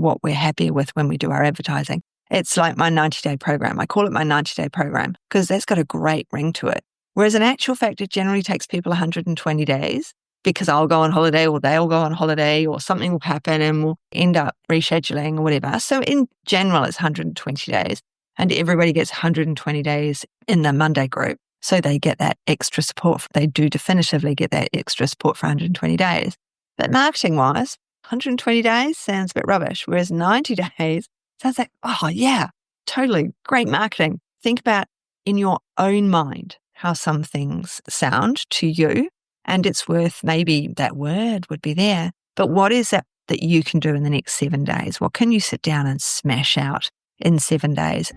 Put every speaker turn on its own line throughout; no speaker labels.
what we're happier with when we do our advertising. It's like my 90-day program. I call it my 90-day program because that's got a great ring to it. Whereas in actual fact, it generally takes people 120 days because I'll go on holiday or they'll go on holiday or something will happen and we'll end up rescheduling or whatever. So in general, it's 120 days and everybody gets 120 days in the Monday group. So they get that extra support. They do definitively get that extra support for 120 days. But marketing wise, 120 days sounds a bit rubbish. Whereas 90 days sounds like, oh yeah, totally great marketing. Think about in your own mind how some things sound to you. And it's worth, maybe that word would be there. But what is it that you can do in the next 7 days? What can you sit down and smash out in 7 days?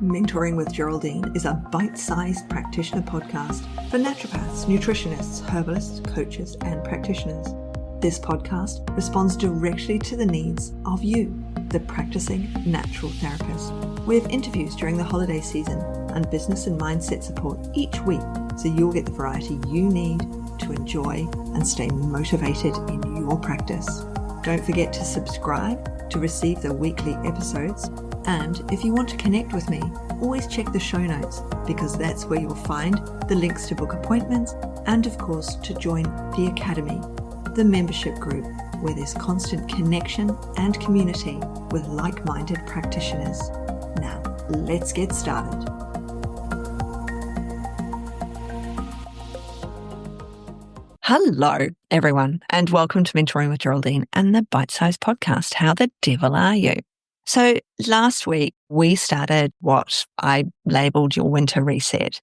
Mentoring with Geraldine is a bite-sized practitioner podcast for naturopaths, nutritionists, herbalists, coaches, and practitioners. This podcast responds directly to the needs of you, the practicing natural therapist. We have interviews during the holiday season and business and mindset support each week, so you'll get the variety you need to enjoy and stay motivated in your practice. Don't forget to subscribe to receive the weekly episodes. And if you want to connect with me, always check the show notes because that's where you'll find the links to book appointments and, of course, to join the Academy, the membership group where there's constant connection and community with like-minded practitioners. Now, let's get started. Hello, everyone, and welcome to Mentoring with Geraldine and the Bite-Sized Podcast. How the devil are you? So last week, we started what I labeled your winter reset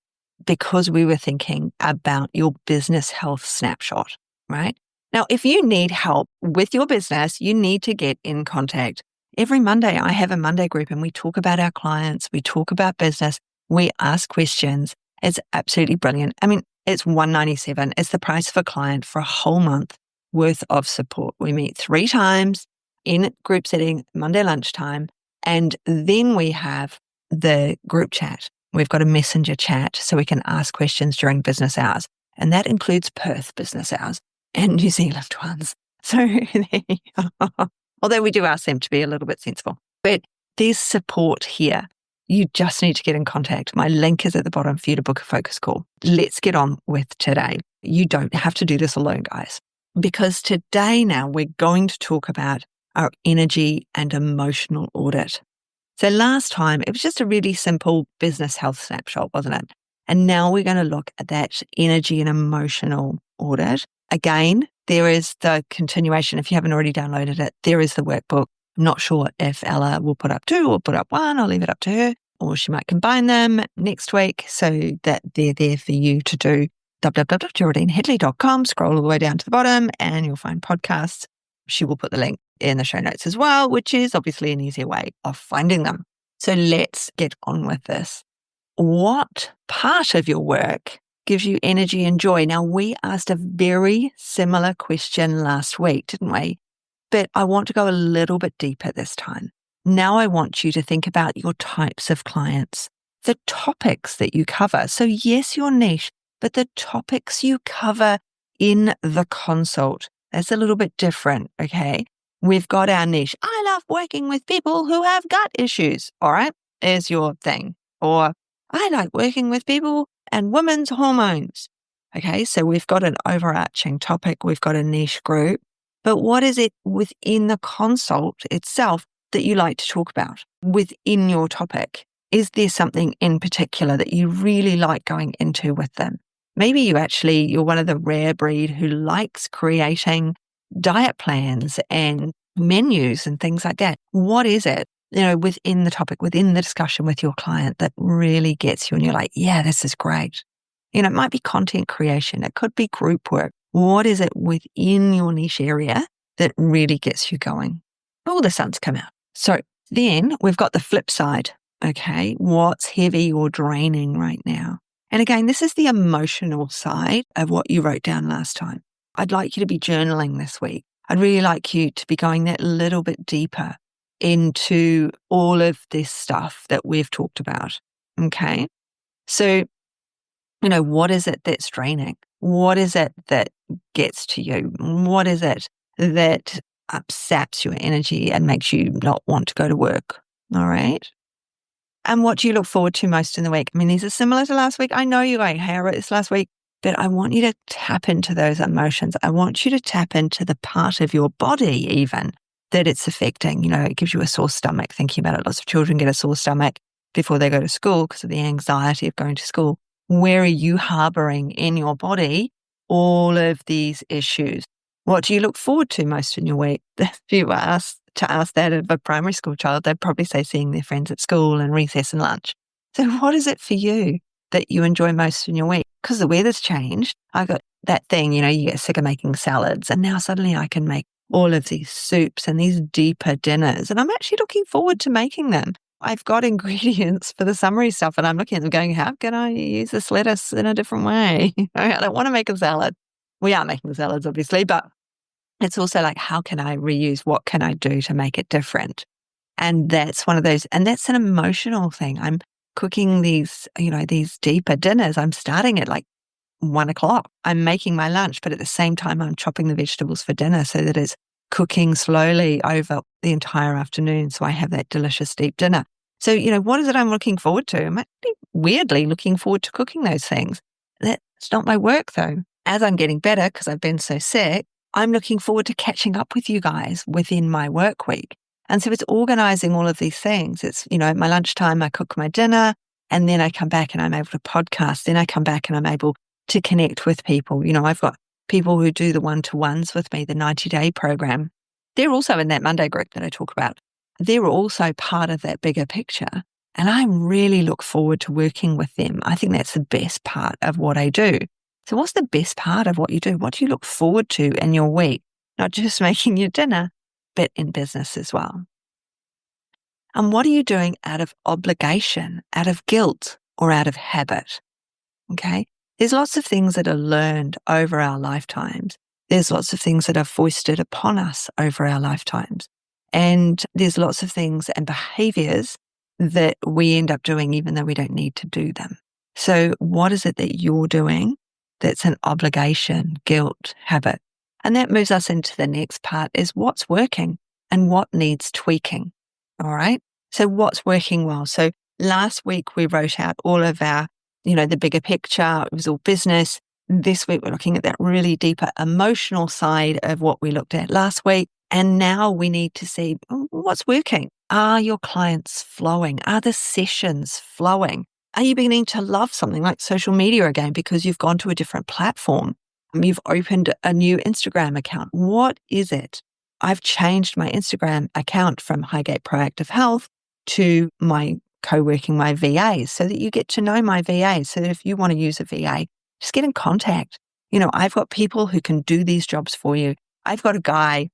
because we were thinking about your business health snapshot, right? Now, if you need help with your business, you need to get in contact. Every Monday, I have a Monday group and we talk about our clients, we talk about business, we ask questions. It's absolutely brilliant. I mean, it's $197. It's the price of a client for a whole month worth of support. We meet 3 times in group setting, Monday lunchtime, and then we have the group chat. We've got a messenger chat so we can ask questions during business hours, and that includes Perth business hours and New Zealand ones. So there you are. Although we do ask them to be a little bit sensible. But there's support here. You just need to get in contact. My link is at the bottom for you to book a focus call. Let's get on with today. You don't have to do this alone, guys, because today now we're going to talk about our energy and emotional audit. So last time, it was just a really simple business health snapshot, wasn't it? And now we're going to look at that energy and emotional audit. Again, there is the continuation. If you haven't already downloaded it, there is the workbook. I'm not sure if Ella will put up 2 or put up 1. I'll leave it up to her, or she might combine them next week so that they're there for you to do. www.geraldineheadley.com, scroll all the way down to the bottom and you'll find podcasts. She will put the link in the show notes as well, which is obviously an easier way of finding them. So let's get on with this. What part of your work gives you energy and joy? Now, we asked a very similar question last week, didn't we? But I want to go a little bit deeper this time. Now I want you to think about your types of clients, the topics that you cover. So yes, your niche, but the topics you cover in the consult. That's a little bit different, okay? We've got our niche. I love working with people who have gut issues, all right? Is your thing. Or I like working with people and women's hormones. Okay, so we've got an overarching topic. We've got a niche group. But what is it within the consult itself that you like to talk about within your topic? Is there something in particular that you really like going into with them? Maybe you're one of the rare breed who likes creating diet plans and menus and things like that. What is it, within the topic, within the discussion with your client that really gets you and you're like, yeah, this is great. It might be content creation. It could be group work. What is it within your niche area that really gets you going? Oh, the sun's come out. So then we've got the flip side. Okay. What's heavy or draining right now? And again, this is the emotional side of what you wrote down last time. I'd like you to be journaling this week. I'd really like you to be going that little bit deeper into all of this stuff that we've talked about. Okay. So, what is it that's draining? What is it that gets to you? What is it that saps your energy and makes you not want to go to work. All right. And what do you look forward to most in the week? I mean, these are similar to last week. I know you're going, hey, I wrote this last week, but I want you to tap into those emotions. I want you to tap into the part of your body even that it's affecting. It gives you a sore stomach thinking about it. Lots of children get a sore stomach before they go to school because of the anxiety of going to school. Where are you harboring in your body all of these issues? What do you look forward to most in your week? If you ask that of a primary school child, they'd probably say seeing their friends at school and recess and lunch. So what is it for you that you enjoy most in your week? Because the weather's changed. I got that thing, you get sick of making salads, and now suddenly I can make all of these soups and these deeper dinners, and I'm actually looking forward to making them. I've got ingredients for the summery stuff, and I'm looking at them going, how can I use this lettuce in a different way? I don't want to make a salad. We are making the salads, obviously, but it's also like, how can I reuse? What can I do to make it different? And that's one of those, and that's an emotional thing. I'm cooking these deeper dinners. I'm starting at like 1:00. I'm making my lunch, but at the same time, I'm chopping the vegetables for dinner so that it's cooking slowly over the entire afternoon. So I have that delicious deep dinner. So, what is it I'm looking forward to? I'm actually weirdly looking forward to cooking those things. That's not my work though. As I'm getting better, because I've been so sick, I'm looking forward to catching up with you guys within my work week. And so it's organizing all of these things. It's, at my lunchtime, I cook my dinner, and then I come back and I'm able to podcast. Then I come back and I'm able to connect with people. I've got people who do the one-to-ones with me, the 90-day program. They're also in that Monday group that I talk about. They're also part of that bigger picture. And I really look forward to working with them. I think that's the best part of what I do. So what's the best part of what you do? What do you look forward to in your week? Not just making your dinner, but in business as well. And what are you doing out of obligation, out of guilt, or out of habit? Okay. There's lots of things that are learned over our lifetimes. There's lots of things that are foisted upon us over our lifetimes. And there's lots of things and behaviors that we end up doing even though we don't need to do them. So what is it that you're doing that's an obligation, guilt, habit? And that moves us into the next part is what's working and what needs tweaking. All right. So what's working well? So last week we wrote out all of our, the bigger picture. It was all business. This week we're looking at that really deeper emotional side of what we looked at last week. And now we need to see what's working. Are your clients flowing? Are the sessions flowing? Are you beginning to love something like social media again because you've gone to a different platform? You've opened a new Instagram account. What is it? I've changed my Instagram account from Highgate Proactive Health to my co-working my VAs so that you get to know my VAs. So that if you want to use a VA, just get in contact. I've got people who can do these jobs for you. I've got a guy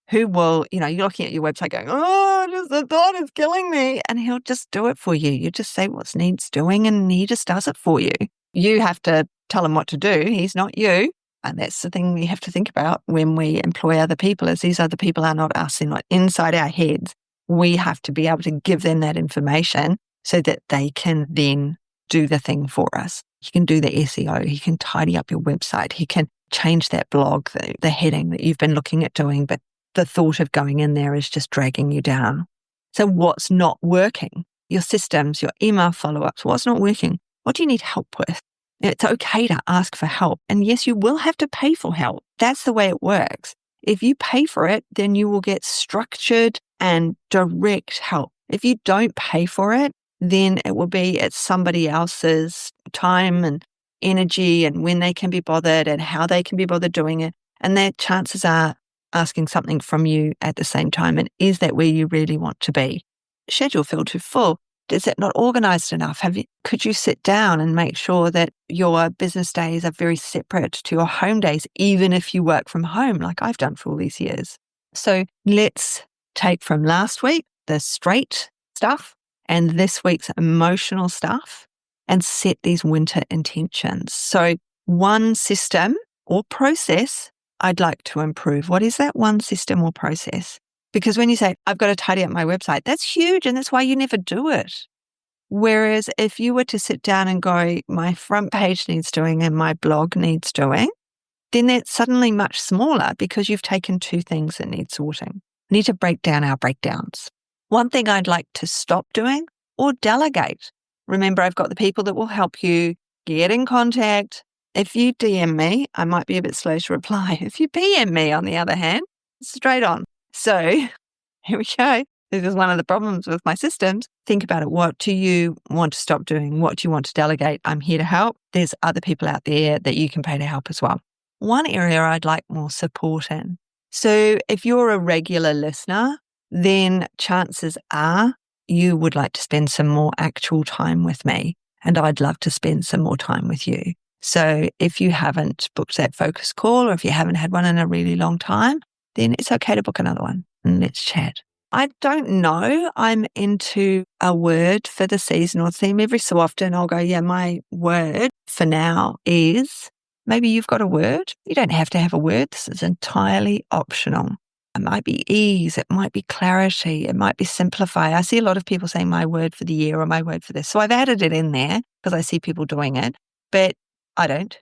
who will, you're looking at your website going, oh, just the thought is killing me. And he'll just do it for you. You just say what needs doing and he just does it for you. You have to tell him what to do. He's not you. And that's the thing we have to think about when we employ other people is these other people are not us. They're not inside our heads. We have to be able to give them that information so that they can then do the thing for us. He can do the SEO. He can tidy up your website. He can change that blog, the heading that you've been looking at doing, but the thought of going in there is just dragging you down. So what's not working? Your systems, your email follow-ups, what's not working? What do you need help with? It's okay to ask for help. And yes, you will have to pay for help. That's the way it works. If you pay for it, then you will get structured and direct help. If you don't pay for it, then it will be at somebody else's time and energy and when they can be bothered and how they can be bothered doing it. And their chances are asking something from you at the same time. And is that where you really want to be? Schedule feel too full. Is it not organized enough? Could you sit down and make sure that your business days are very separate to your home days, even if you work from home, like I've done for all these years? So let's take from last week, the straight stuff, and this week's emotional stuff, and set these winter intentions. So one system or process I'd like to improve. What is that one system or process? Because when you say, I've got to tidy up my website, that's huge. And that's why you never do it. Whereas if you were to sit down and go, my front page needs doing and my blog needs doing, then that's suddenly much smaller because you've taken two things that need sorting. We need to break down our breakdowns. One thing I'd like to stop doing or delegate. Remember, I've got the people that will help you get in contact. If you DM me, I might be a bit slow to reply. If you PM me, on the other hand, straight on. So here we go. This is one of the problems with my systems. Think about it. What do you want to stop doing? What do you want to delegate? I'm here to help. There's other people out there that you can pay to help as well. One area I'd like more support in. So if you're a regular listener, then chances are you would like to spend some more actual time with me, and I'd love to spend some more time with you. So if you haven't booked that focus call, or if you haven't had one in a really long time, then it's okay to book another one and let's chat. I don't know. I'm into a word for the season or theme. Every so often I'll go, yeah, my word for now is, maybe you've got a word. You don't have to have a word. This is entirely optional. It might be ease. It might be clarity. It might be simplify. I see a lot of people saying my word for the year or my word for this. So I've added it in there because I see people doing it, but I don't.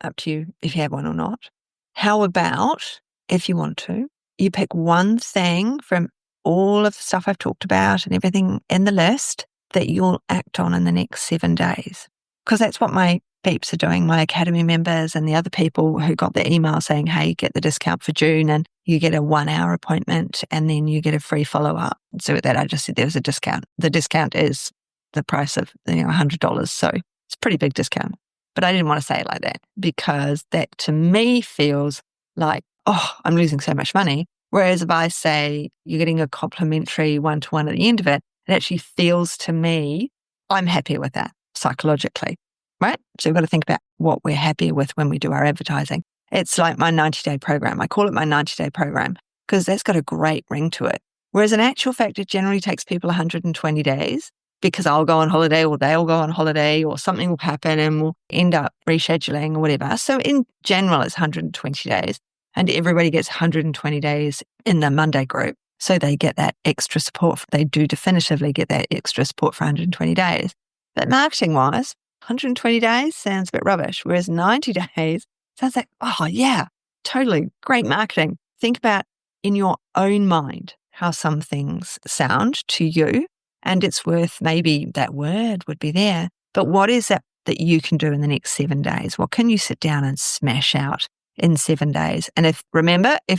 Up to you if you have one or not. How about, if you want to, you pick one thing from all of the stuff I've talked about and everything in the list that you'll act on in the next 7 days. Because that's what my peeps are doing, my Academy members and the other people who got the email saying, hey, get the discount for June and you get a 1 hour appointment and then you get a free follow-up. So with that, I just said there was a discount. The discount is the price of $100. So it's a pretty big discount. But I didn't want to say it like that because that to me feels like, oh, I'm losing so much money. Whereas if I say you're getting a complimentary one-to-one at the end of it, it actually feels to me, I'm happier with that psychologically, right? So we've got to think about what we're happier with when we do our advertising. It's like my 90-day program. I call it my 90-day program because that's got a great ring to it. Whereas in actual fact, it generally takes people 120 days because I'll go on holiday or they'll go on holiday or something will happen and we'll end up rescheduling or whatever. So in general, it's 120 days. And everybody gets 120 days in the Monday group. So they get that extra support. They do definitively get that extra support for 120 days. But marketing-wise, 120 days sounds a bit rubbish, whereas 90 days sounds like, oh yeah, totally great marketing. Think about in your own mind how some things sound to you, and it's worth, maybe that word would be there. But what is it that you can do in the next 7 days? What can you sit down and smash out in 7 days? And if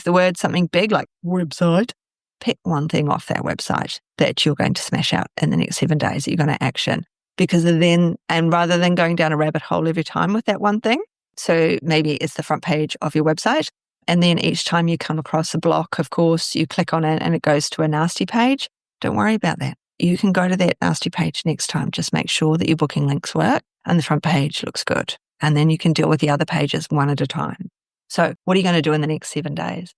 the word's something big like website, pick one thing off that website that you're going to smash out in the next 7 days that you're going to action. Because then, and rather than going down a rabbit hole every time with that one thing, so maybe it's the front page of your website. And then each time you come across a block, of course, you click on it and it goes to a nasty page. Don't worry about that. You can go to that nasty page next time. Just make sure that your booking links work and the front page looks good. And then you can deal with the other pages one at a time. So what are you going to do in the next 7 days?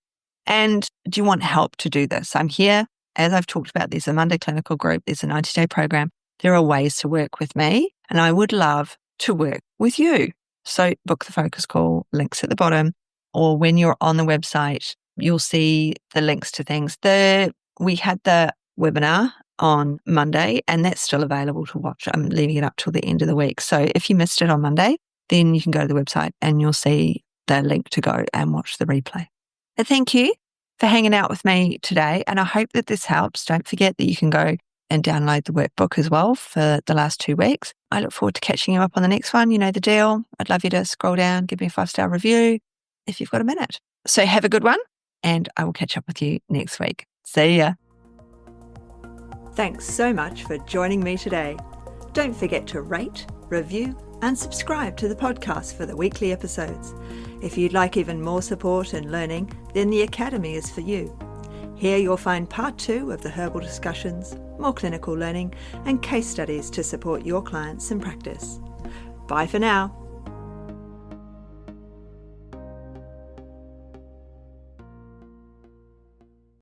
And do you want help to do this? I'm here. As I've talked about, there's a Monday clinical group. There's a 90-day program. There are ways to work with me, and I would love to work with you. So book the focus call, links at the bottom, or when you're on the website, you'll see the links to things. We had the webinar on Monday, and that's still available to watch. I'm leaving it up till the end of the week. So if you missed it on Monday, then you can go to the website and you'll see the link to go and watch the replay. But thank you for hanging out with me today, and I hope that this helps. Don't forget that you can go and download the workbook as well for the last 2 weeks. I look forward to catching you up on the next one. You know the deal. I'd love you to scroll down, give me a 5-star review if you've got a minute. So have a good one, and I will catch up with you next week. See ya. Thanks so much for joining me today. Don't forget to rate, review, and subscribe to the podcast for the weekly episodes. If you'd like even more support and learning, then the Academy is for you. Here you'll find part 2 of the herbal discussions, more clinical learning, and case studies to support your clients in practice. Bye for now.